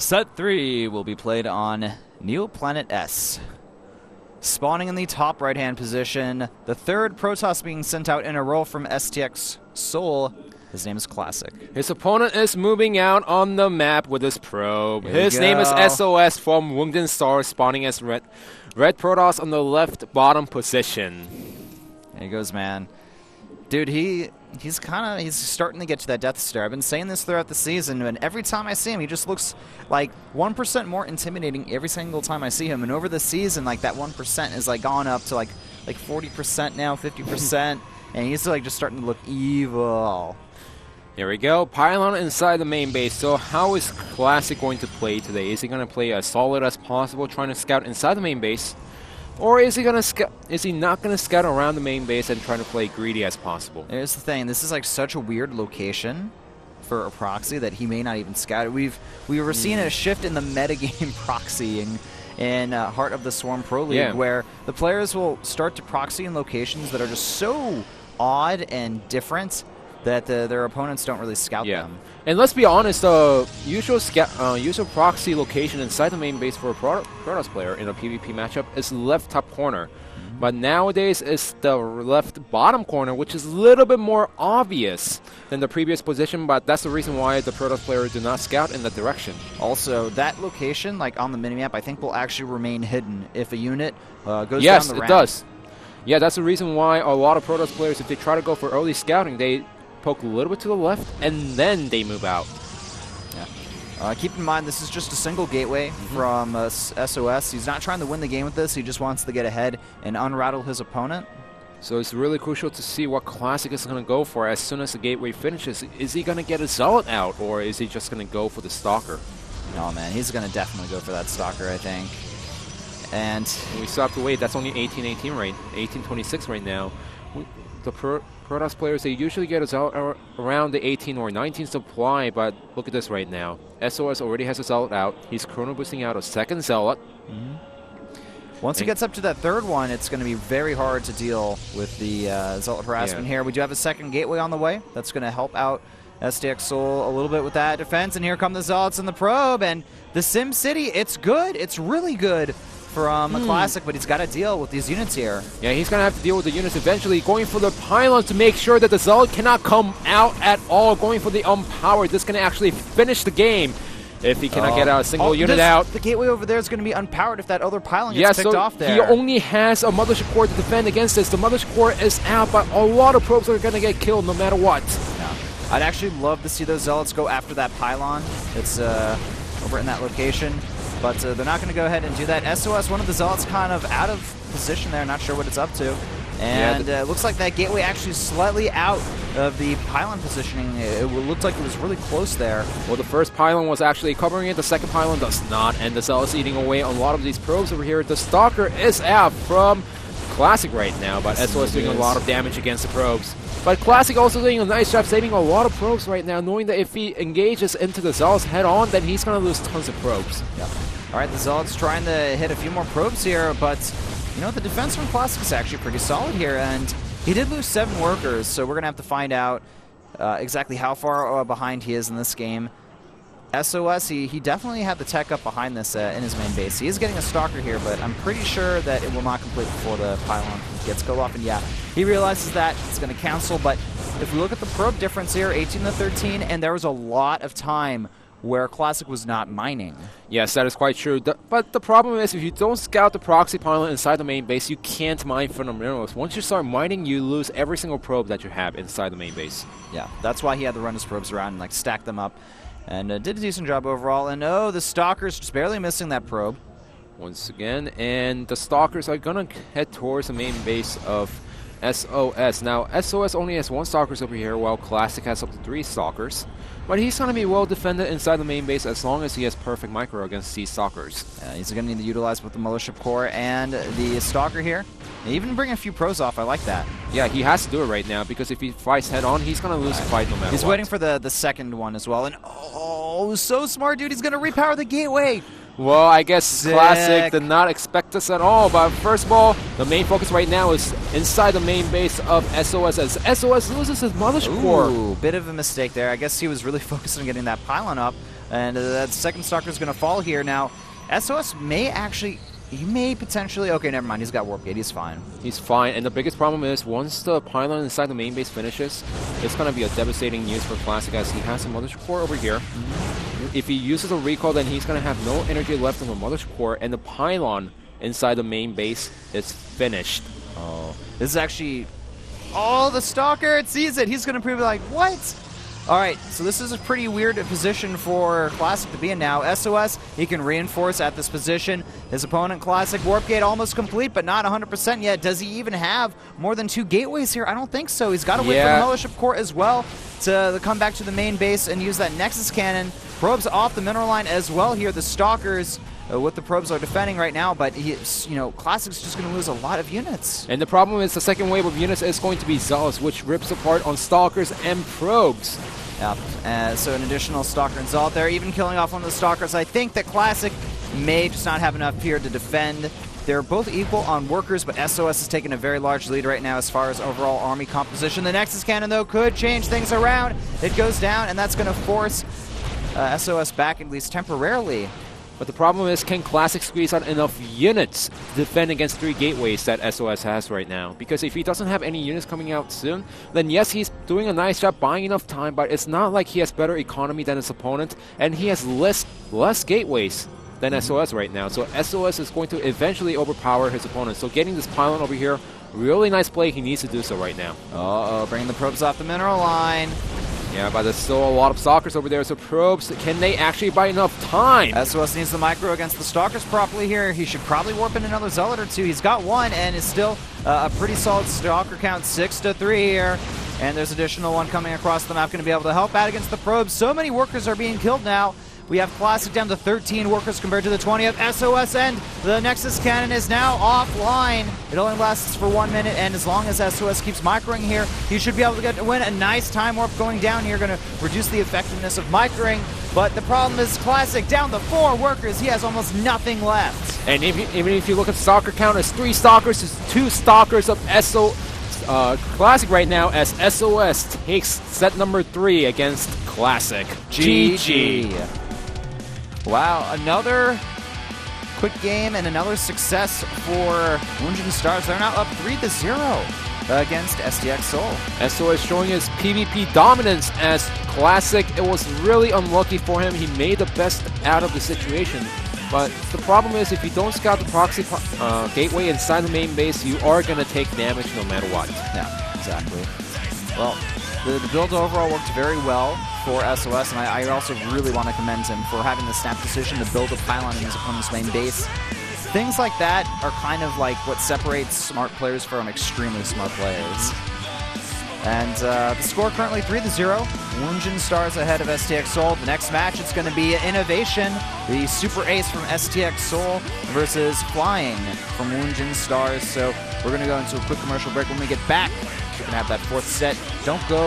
Set 3 will be played on Neoplanet S. Spawning in the top right-hand position, the third Protoss being sent out in a row from STX Seoul. His name is Classic. His opponent is moving out on the map with his probe. His name is SOS from WOONGJIN Star, spawning as red Protoss on the left bottom position. There he goes, man. Dude, he's starting to get to that Death Stare. I've been saying this throughout the season, and every time I see him, he just looks like 1% more intimidating every single time I see him. And over the season, like that 1% is like gone up to like 40% now, 50%, and he's like just starting to look evil. Here we go, Pylon inside the main base. So how is Classic going to play today? Is he going to play as solid as possible, trying to scout inside the main base? Or is he not going to scout around the main base and trying to play greedy as possible? Here's the thing, this is like such a weird location for a proxy that he may not even scout it. We were seeing a shift in the metagame proxying in Heart of the Swarm Pro League, where the players will start to proxy in locations that are just so odd and different that their opponents don't really scout them. And let's be honest, the usual proxy location inside the main base for a Protoss player in a PvP matchup is left top corner. But nowadays it's the left bottom corner, which is a little bit more obvious than the previous position, but that's the reason why the Protoss players do not scout in that direction. Also, that location, like on the minimap, I think will actually remain hidden if a unit goes down the ramp. Yes, it does. Yeah, that's the reason why a lot of Protoss players, if they try to go for early scouting, they poke a little bit to the left, and then they move out. Keep in mind, this is just a single gateway from SOS. He's not trying to win the game with this. He just wants to get ahead and unrattle his opponent. So it's really crucial to see what Classic is going to go for as soon as the gateway finishes. Is he going to get a Zealot out, or is he just going to go for the Stalker? No, man, he's going to definitely go for that Stalker, I think. And we still have to wait. That's only 18-18 right, 18-26 right now. The Protoss players, they usually get us out around the 18 or 19 supply, but look at this right now. SOS already has a Zealot out. He's chrono boosting out a second Zealot. Once he gets up to that third one, it's going to be very hard to deal with the Zealot harassment here. We do have a second gateway on the way. That's going to help out STX Seoul a little bit with that defense. And here come the Zealots in the probe. And the Sim City, it's good. It's really good from a Classic, but he's got to deal with these units here. Yeah, he's going to have to deal with the units eventually, going for the pylons to make sure that the Zealot cannot come out at all, going for the unpowered. This is going to actually finish the game if he cannot get a single unit out. The gateway over there is going to be unpowered if that other pylon gets picked off there. He only has a Mothership Core to defend against this. The Mothership Core is out, but a lot of probes are going to get killed no matter what. Yeah. I'd actually love to see those Zealots go after that pylon. It's over in that location. But they're not going to go ahead and do that. SOS, one of the Zealots, kind of out of position there, not sure what it's up to. And it looks like that gateway actually slightly out of the pylon positioning. It looked like it was really close there. Well, the first pylon was actually covering it. The second pylon does not. And the Zealot's eating away on a lot of these probes over here. The Stalker is out from Classic right now, but SOS doing a lot of damage against the probes. But Classic also doing a nice job saving a lot of probes right now, knowing that if he engages into the Zealots head-on, then he's going to lose tons of probes. All right, the Zealot's trying to hit a few more probes here, but, you know, the defense from Classic is actually pretty solid here, and he did lose 7 workers, so we're going to have to find out exactly how far behind he is in this game. SOS, he definitely had the tech up behind this in his main base. He is getting a Stalker here, but I'm pretty sure that it will not complete before the pylon gets killed off, and yeah, he realizes that it's going to cancel, but if we look at the probe difference here, 18-13, and there was a lot of time where Classic was not mining. Yes, that is quite true. But the problem is, if you don't scout the proxy pylon inside the main base, you can't mine for the minerals. Once you start mining, you lose every single probe that you have inside the main base. Yeah, that's why he had to run his probes around and like stack them up. And did a decent job overall. And oh, the Stalker's just barely missing that probe. Once again, and the Stalkers are going to head towards the main base of SOS. Now, SOS only has 1 Stalkers over here, while Classic has up to 3 Stalkers. But he's going to be well defended inside the main base as long as he has perfect micro against these Stalkers. He's going to need to utilize both the Mothership Core and the Stalker here. Even bring a few pros off, I like that. Yeah, he has to do it right now, because if he fights head-on, he's going to lose the fight no matter what. He's waiting for the second one as well. And oh, so smart, dude. He's going to repower the gateway. Well, I guess Classic did not expect this at all, but first of all, the main focus right now is inside the main base of SOS, as SOS loses his Mothership Core. Ooh, bit of a mistake there. I guess he was really focused on getting that pylon up, And that second Stalker is going to fall here. Now, SOS may actually... He may potentially... Okay, never mind. He's got Warp Gate. He's fine. He's fine. And the biggest problem is once the pylon inside the main base finishes, it's going to be a devastating news for Classic as he has a Mothership Core over here. If he uses a recall, then he's going to have no energy left in the Mothership Core, and the pylon inside the main base is finished. Oh. This is actually... Oh, the Stalker! It sees it! He's going to prove like, what? Alright, so this is a pretty weird position for Classic to be in now. SOS, he can reinforce at this position. His opponent, Classic, Warp Gate almost complete, but not 100% yet. Does he even have more than 2 gateways here? I don't think so. He's got to wait for the Mothership Core as well to come back to the main base and use that Nexus Cannon. Probes off the mineral line as well here. The Stalkers with the probes are defending right now, but Classic's just going to lose a lot of units. And the problem is the second wave of units is going to be Zealous, which rips apart on Stalkers and probes. Yeah, so an additional Stalker and Zealot there, even killing off one of the Stalkers. I think that Classic may just not have enough here to defend. They're both equal on workers, but SOS is taking a very large lead right now as far as overall army composition. The Nexus Cannon, though, could change things around. It goes down, and that's going to force SOS back, at least temporarily. But the problem is, can Classic squeeze out enough units to defend against 3 gateways that SOS has right now? Because if he doesn't have any units coming out soon, then yes, he's doing a nice job buying enough time, but it's not like he has better economy than his opponent, and he has less gateways than SOS right now. So SOS is going to eventually overpower his opponent. So getting this pylon over here, really nice play. He needs to do so right now. Uh-oh, bringing the probes off the mineral line. Yeah, but there's still a lot of Stalkers over there, so probes, can they actually buy enough time? SOS needs the micro against the Stalkers properly here. He should probably warp in another Zealot or 2. He's got 1 and is still a pretty solid Stalker count, 6-3 here. And there's additional 1 coming across the map, going to be able to help out against the probes. So many workers are being killed now. We have Classic down to 13 workers compared to the 20 of SOS, and the Nexus Cannon is now offline. It only lasts for 1 minute, and as long as SOS keeps microing here, he should be able to win a nice time warp going down here, going to reduce the effectiveness of microing. But the problem is Classic down to 4 workers. He has almost nothing left. And even if you look at Stalker count, it's 3 Stalkers, it's 2 Stalkers of Classic right now as SOS takes set number 3 against Classic. GG. Wow, another quick game and another success for WOONGJIN Stars. They're now up 3-0 against STX Seoul. SOS showing his PvP dominance as Classic. It was really unlucky for him. He made the best out of the situation. But the problem is if you don't scout the proxy gateway inside the main base, you are going to take damage no matter what. Yeah, exactly. Well, the build overall worked very well for SOS, and I also really want to commend him for having the snap decision to build a pylon in his opponent's main base. Things like that are kind of like what separates smart players from extremely smart players. And the score currently 3-0. WOONGJIN Stars ahead of STX Seoul. The next match, it's going to be Innovation, the Super Ace from STX Seoul versus Flying from WOONGJIN Stars. So we're going to go into a quick commercial break. When we get back, we're going to have that 4th set. Don't go.